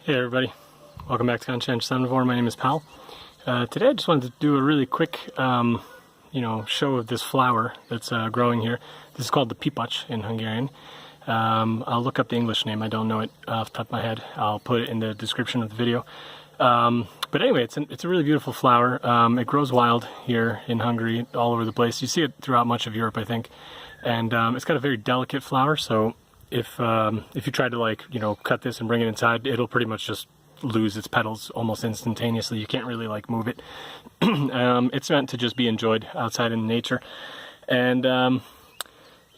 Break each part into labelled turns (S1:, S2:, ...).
S1: Hey everybody, welcome back to Conscientious Omnivore. My name is Pal. Today I just wanted to do a really quick show of this flower that's growing here. This is called the pipach in Hungarian. I'll look up the English name, I don't know it off the top of my head. I'll put it in the description of the video. But anyway, it's a really beautiful flower. It grows wild here in Hungary, all over the place. You see it throughout much of Europe, I think. And it's got a very delicate flower, so if you try to cut this and bring it inside, it'll pretty much just lose its petals almost instantaneously. You can't really move it. It's meant to just be enjoyed outside in nature. And I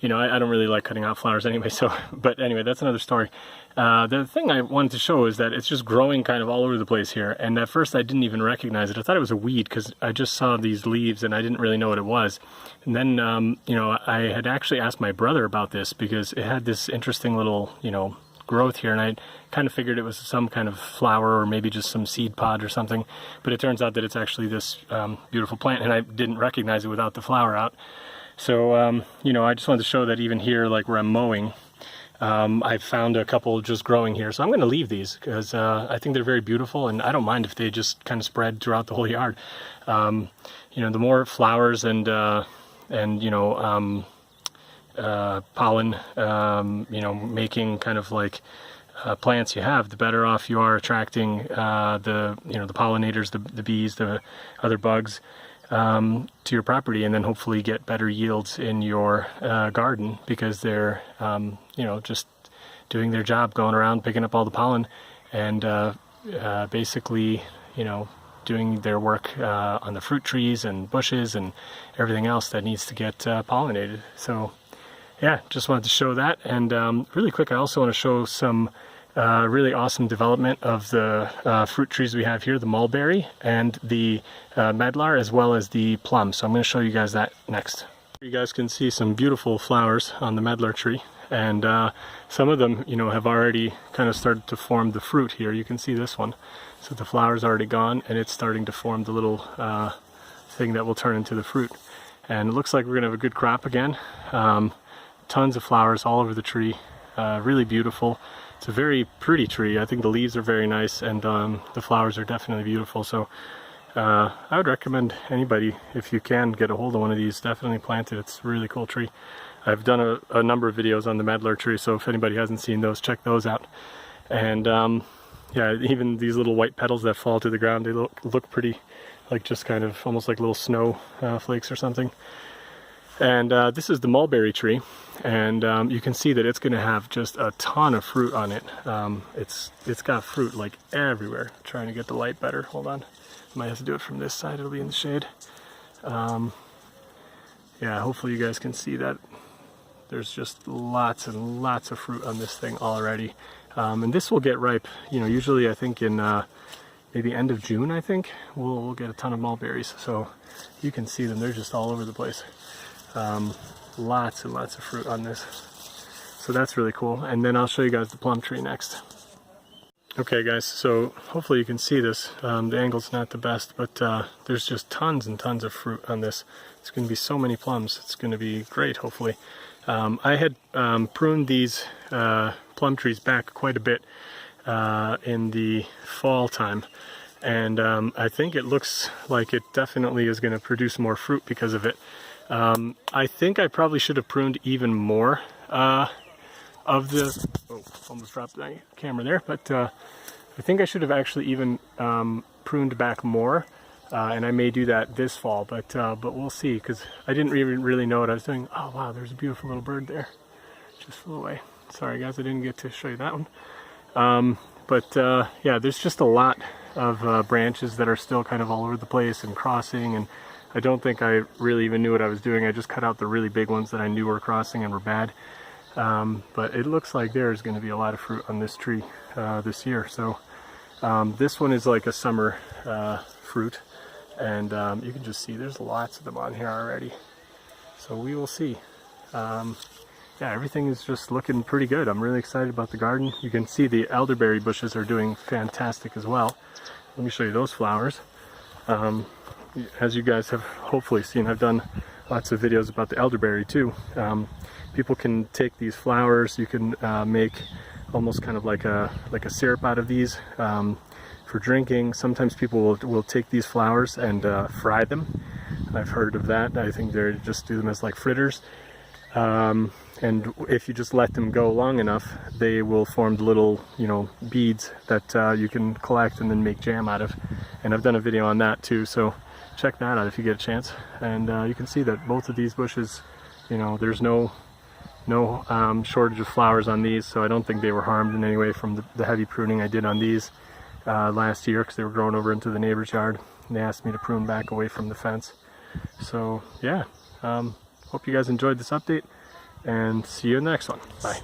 S1: don't really like cutting out flowers anyway, but anyway, that's another story. The thing I wanted to show is that it's just growing kind of all over the place here, and at first I didn't even recognize it. I thought it was a weed because I just saw these leaves and I didn't really know what it was. And then, I had actually asked my brother about this because it had this interesting little, growth here, and I kind of figured it was some kind of flower or maybe just some seed pod or something, but it turns out that it's actually this beautiful plant, and I didn't recognize it without the flower out. So, I just wanted to show that even here, where I'm mowing, I found a couple just growing here. So I'm going to leave these because I think they're very beautiful, and I don't mind if they just kind of spread throughout the whole yard. The more flowers and pollen, making kind of plants you have, the better off you are attracting the pollinators, the bees, the other bugs to your property, and then hopefully get better yields in your garden because they're just doing their job, going around picking up all the pollen and basically doing their work on the fruit trees and bushes and everything else that needs to get pollinated. So yeah, just wanted to show that. And really quick, I also want to show some really awesome development of the fruit trees we have here, the Mulberry and the Medlar, as well as the Plum. So I'm going to show you guys that next. You guys can see some beautiful flowers on the Medlar tree, and some of them, have already kind of started to form the fruit here. You can see this one. So the flower's already gone, and it's starting to form the little thing that will turn into the fruit. And it looks like we're going to have a good crop again. Tons of flowers all over the tree, really beautiful. It's a very pretty tree. I think the leaves are very nice, and the flowers are definitely beautiful. So I would recommend anybody, if you can get a hold of one of these, definitely plant it. It's a really cool tree. I've done a number of videos on the Medlar tree, so if anybody hasn't seen those, check those out. And yeah, even these little white petals that fall to the ground, they look pretty, just kind of almost like little snow flakes or something. And this is the mulberry tree, and you can see that it's going to have just a ton of fruit on it. It's got fruit everywhere. I'm trying to get the light better. Hold on, I might have to do it from this side. It'll be in the shade. Yeah, hopefully you guys can see that. There's just lots and lots of fruit on this thing already, and this will get ripe. Usually I think in maybe end of June. I think we'll get a ton of mulberries. So you can see them. They're just all over the place. Lots and lots of fruit on this, so that's really cool. And then I'll show you guys the plum tree next. Okay guys, so hopefully you can see this. The angle's not the best, but there's just tons and tons of fruit on this. It's going to be so many plums. It's going to be great, hopefully. I had pruned these plum trees back quite a bit in the fall time, and I think it looks like it definitely is going to produce more fruit because of it. I think I probably should have pruned even more of the, almost dropped the camera there, but I think I should have actually even pruned back more, and I may do that this fall, but we'll see, because I didn't even really know what I was doing. Oh wow, there's a beautiful little bird there, just flew away. Sorry guys, I didn't get to show you that one. Yeah, there's just a lot of branches that are still kind of all over the place and crossing, and I don't think I really even knew what I was doing. I just cut out the really big ones that I knew were crossing and were bad. But it looks like there's going to be a lot of fruit on this tree this year. So this one is like a summer fruit, and you can just see there's lots of them on here already. So we will see. Yeah, everything is just looking pretty good. I'm really excited about the garden. You can see the elderberry bushes are doing fantastic as well. Let me show you those flowers. As you guys have hopefully seen, I've done lots of videos about the elderberry too. People can take these flowers, you can make almost kind of like a syrup out of these for drinking. Sometimes people will take these flowers and fry them. I've heard of that. I think they just do them as like fritters. And if you just let them go long enough, they will form the little, beads that you can collect and then make jam out of. And I've done a video on that too, so check that out if you get a chance. And you can see that both of these bushes, there's no shortage of flowers on these, so I don't think they were harmed in any way from the heavy pruning I did on these last year, because they were growing over into the neighbor's yard, and they asked me to prune back away from the fence. So yeah, hope you guys enjoyed this update, and see you in the next one. Bye.